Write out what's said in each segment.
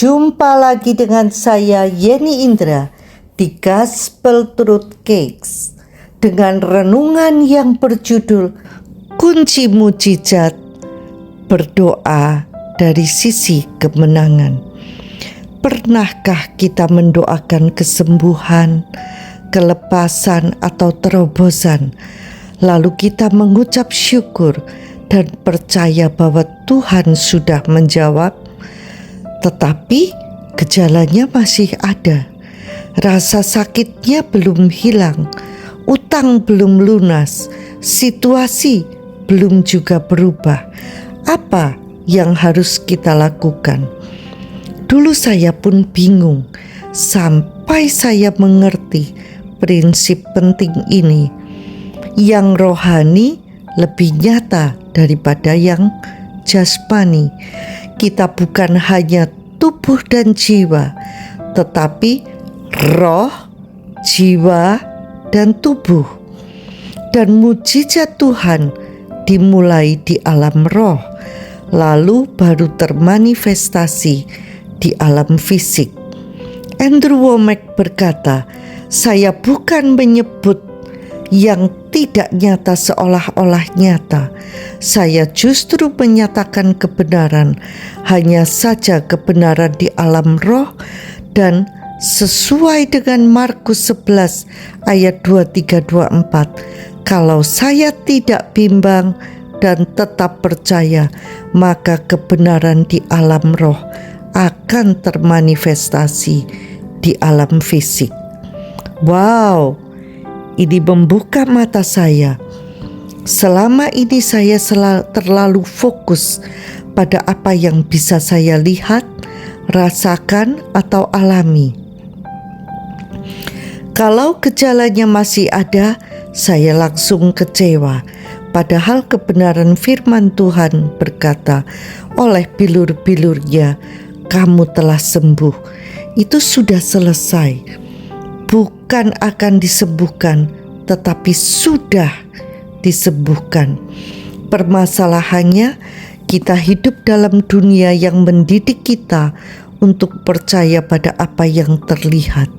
Jumpa lagi dengan saya Yeni Indra di Gospel Truth Cakes dengan renungan yang berjudul Kunci Mujizat Berdoa dari Sisi Kemenangan. Pernahkah kita mendoakan kesembuhan, kelepasan atau terobosan, lalu kita mengucap syukur dan percaya bahwa Tuhan sudah menjawab? Tetapi gejalanya masih ada, rasa sakitnya belum hilang, utang belum lunas, situasi belum juga berubah. Apa yang harus kita lakukan? Dulu saya pun bingung, sampai saya mengerti prinsip penting ini. Yang rohani lebih nyata daripada yang jasmani. Kita bukan hanya tubuh dan jiwa, tetapi roh, jiwa, dan tubuh. Dan mujizat Tuhan dimulai di alam roh, lalu baru termanifestasi di alam fisik. Andrew Wommack berkata, "Saya bukan menyebut yang tidak nyata seolah-olah nyata. Saya justru menyatakan kebenaran, hanya saja kebenaran di alam roh, dan sesuai dengan Markus 11 ayat 23-24. Kalau saya tidak bimbang dan tetap percaya, maka kebenaran di alam roh akan termanifestasi di alam fisik." Wow, ini membuka mata saya. Selama ini saya terlalu fokus pada apa yang bisa saya lihat, rasakan, atau alami. Kalau gejalanya masih ada, saya langsung kecewa. Padahal kebenaran firman Tuhan berkata, oleh bilur-bilurnya kamu telah sembuh. Itu sudah selesai. Bukan akan disembuhkan, tetapi sudah disembuhkan. Permasalahannya, kita hidup dalam dunia yang mendidik kita untuk percaya pada apa yang terlihat.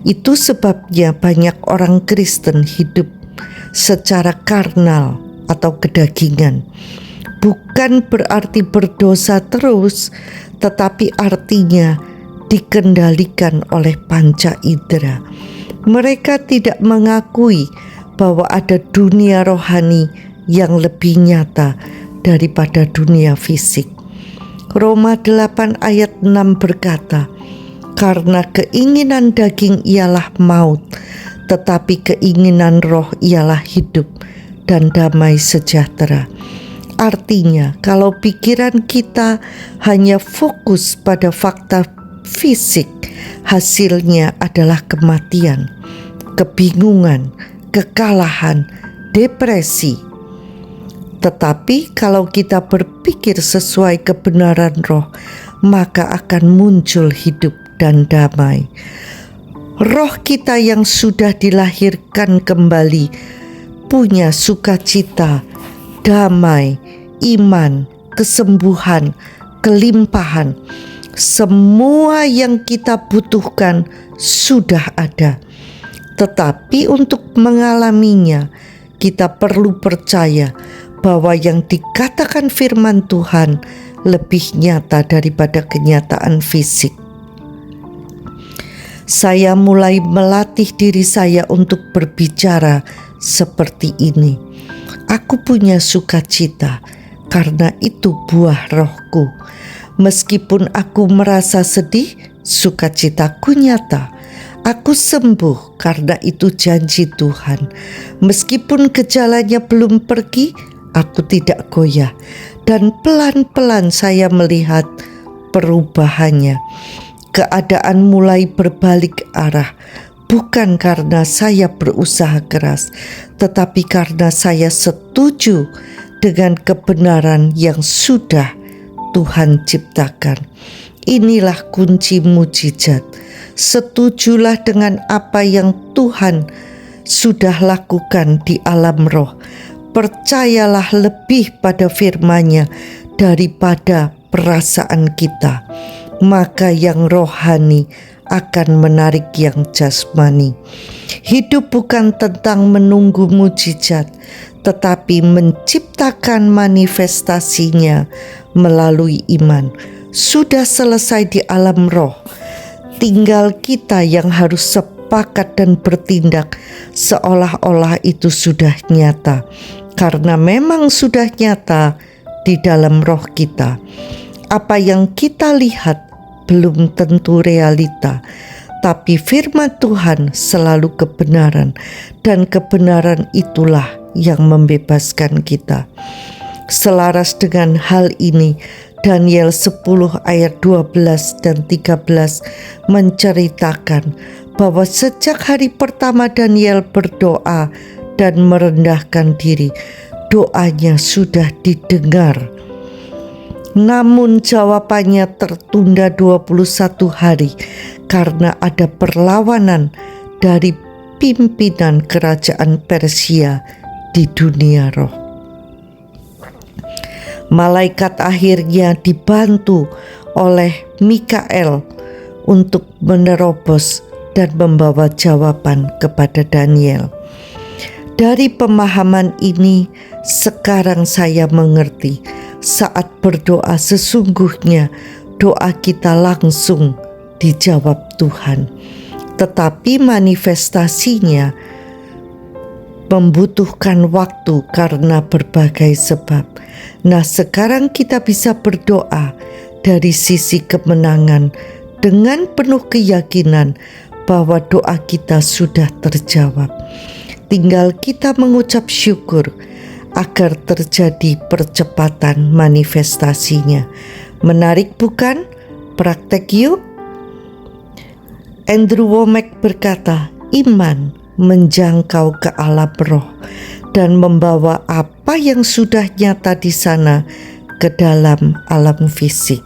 Itu sebabnya banyak orang Kristen hidup secara karnal atau kedagingan. Bukan berarti berdosa terus, tetapi artinya dikendalikan oleh panca indera. Mereka tidak mengakui bahwa ada dunia rohani yang lebih nyata daripada dunia fisik. Roma 8 ayat 6 berkata, "Karena keinginan daging ialah maut, tetapi keinginan roh ialah hidup dan damai sejahtera." Artinya, kalau pikiran kita hanya fokus pada fakta fisik, hasilnya adalah kematian, kebingungan, kekalahan, depresi. Tetapi kalau kita berpikir sesuai kebenaran roh, maka akan muncul hidup dan damai. Roh kita yang sudah dilahirkan kembali punya sukacita, damai, iman, kesembuhan, kelimpahan. Semua yang kita butuhkan sudah ada. Tetapi untuk mengalaminya, kita perlu percaya bahwa yang dikatakan firman Tuhan lebih nyata daripada kenyataan fisik. Saya mulai melatih diri saya untuk berbicara seperti ini. Aku punya sukacita, karena itu buah rohku. Meskipun aku merasa sedih, sukacitaku nyata. Aku sembuh karena itu janji Tuhan. Meskipun gejalanya belum pergi, aku tidak goyah. Dan pelan-pelan saya melihat perubahannya. Keadaan mulai berbalik arah. Bukan karena saya berusaha keras, tetapi karena saya setuju dengan kebenaran yang sudah Tuhan ciptakan. Inilah kunci mujizat. Setujulah dengan apa yang Tuhan sudah lakukan di alam roh. Percayalah lebih pada firman-Nya daripada perasaan kita. maka yang rohani akan menarik yang jasmani. Hidup bukan tentang menunggu mujizat, tetapi menciptakan manifestasinya melalui iman. Sudah selesai di alam roh, tinggal kita yang harus sepakat dan bertindak seolah-olah itu sudah nyata, karena memang sudah nyata di dalam roh kita. Apa yang kita lihat belum tentu realita, tapi firman Tuhan selalu kebenaran, dan kebenaran itulah yang membebaskan kita. Selaras dengan hal ini, Daniel 10 ayat 12 dan 13 menceritakan bahwa sejak hari pertama Daniel berdoa dan merendahkan diri, doanya sudah didengar. Namun jawabannya tertunda 21 hari karena ada perlawanan dari pimpinan kerajaan Persia di dunia roh. Malaikat akhirnya dibantu oleh Mikael untuk menerobos dan membawa jawaban kepada Daniel. Dari pemahaman ini, sekarang saya mengerti, saat berdoa sesungguhnya doa kita langsung dijawab Tuhan, tetapi manifestasinya membutuhkan waktu karena berbagai sebab. Nah, sekarang kita bisa berdoa dari sisi kemenangan dengan penuh keyakinan bahwa doa kita sudah terjawab. Tinggal kita mengucap syukur agar terjadi percepatan manifestasinya. Menarik bukan? Praktek yuk. Andrew Wommack berkata, iman menjangkau ke alam roh dan membawa apa yang sudah nyata di sana ke dalam alam fisik.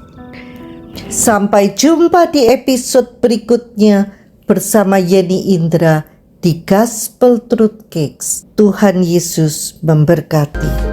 Sampai jumpa di episode berikutnya bersama Yeni Indra di Gospel Truth Cakes. Tuhan Yesus memberkati.